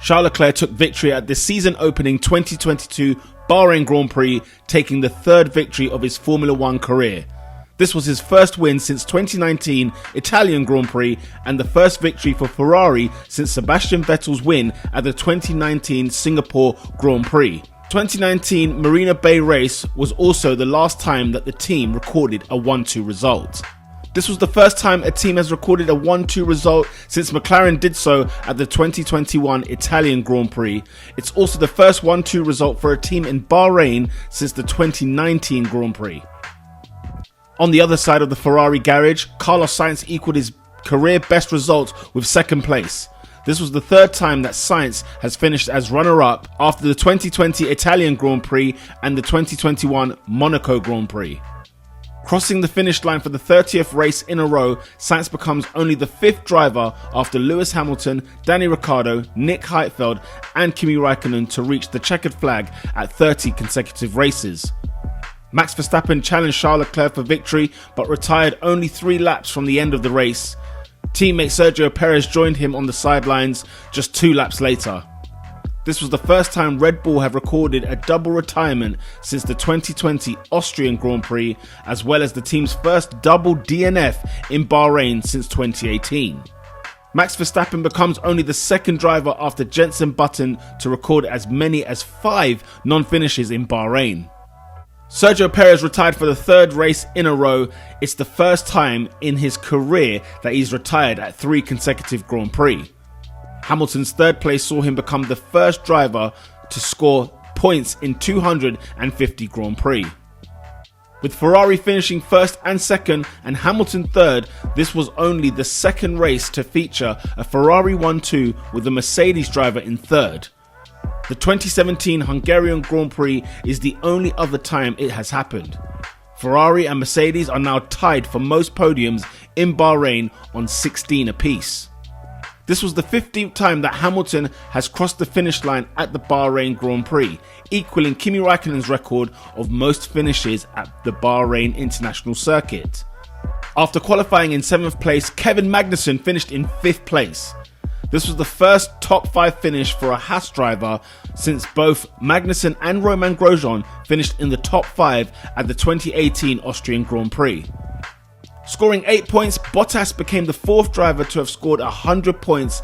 Charles Leclerc took victory at the season-opening 2022 Bahrain Grand Prix, taking the third victory of his Formula One career. This was his first win since 2019 Italian Grand Prix and the first victory for Ferrari since Sebastian Vettel's win at the 2019 Singapore Grand Prix. 2019 Marina Bay race was also the last time that the team recorded a 1-2 result. This was the first time a team has recorded a 1-2 result since McLaren did so at the 2021 Italian Grand Prix. It's also the first 1-2 result for a team in Bahrain since the 2019 Grand Prix. On the other side of the Ferrari garage, Carlos Sainz equaled his career best result with second place. This was the third time that Sainz has finished as runner-up after the 2020 Italian Grand Prix and the 2021 Monaco Grand Prix. Crossing the finish line for the 30th race in a row, Sainz becomes only the 5th driver after Lewis Hamilton, Danny Ricciardo, Nick Heidfeld and Kimi Raikkonen to reach the checkered flag at 30 consecutive races. Max Verstappen challenged Charles Leclerc for victory but retired only 3 laps from the end of the race. Teammate Sergio Perez joined him on the sidelines just 2 laps later. This was the first time Red Bull have recorded a double retirement since the 2020 Austrian Grand Prix, as well as the team's first double DNF in Bahrain since 2018. Max Verstappen becomes only the 2nd driver after Jenson Button to record as many as 5 non-finishes in Bahrain. Sergio Perez retired for the 3rd race in a row. It's the first time in his career that he's retired at 3 consecutive Grand Prix. Hamilton's 3rd place saw him become the first driver to score points in 250 Grand Prix. With Ferrari finishing 1st and 2nd and Hamilton 3rd, this was only the 2nd race to feature a Ferrari 1-2 with a Mercedes driver in 3rd. The 2017 Hungarian Grand Prix is the only other time it has happened. Ferrari and Mercedes are now tied for most podiums in Bahrain on 16 apiece. This was the 15th time that Hamilton has crossed the finish line at the Bahrain Grand Prix, equaling Kimi Raikkonen's record of most finishes at the Bahrain International Circuit. After qualifying in 7th place, Kevin Magnussen finished in 5th place. This was the first top 5 finish for a Haas driver since both Magnussen and Romain Grosjean finished in the top 5 at the 2018 Austrian Grand Prix. Scoring 8 points, Bottas became the 4th driver to have scored 100 points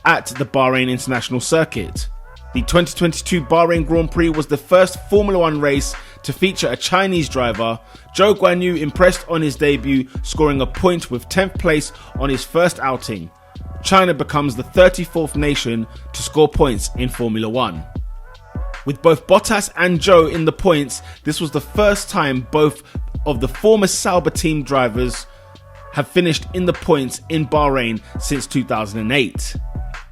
at the Bahrain International Circuit. The 2022 Bahrain Grand Prix was the first Formula One race to feature a Chinese driver. Zhou Guanyu impressed on his debut, scoring a point with 10th place on his first outing. China becomes the 34th nation to score points in Formula One. With both Bottas and Zhou in the points, this was the first time both of the former Sauber team drivers have finished in the points in Bahrain since 2008.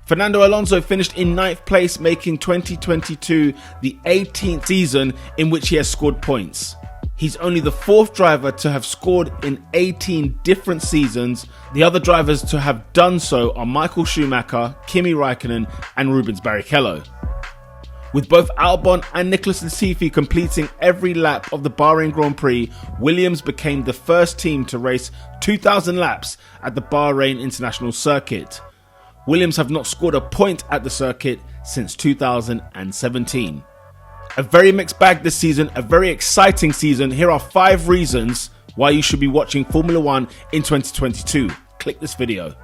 Fernando Alonso finished in 9th place, making 2022 the 18th season in which he has scored points. He's only the 4th driver to have scored in 18 different seasons. The other drivers to have done so are Michael Schumacher, Kimi Raikkonen and Rubens Barrichello. With both Albon and Nicholas Latifi completing every lap of the Bahrain Grand Prix, Williams became the first team to race 2,000 laps at the Bahrain International Circuit. Williams have not scored a point at the circuit since 2017. A very mixed bag this season, a very exciting season. Here are 5 reasons why you should be watching Formula One in 2022. Click this video.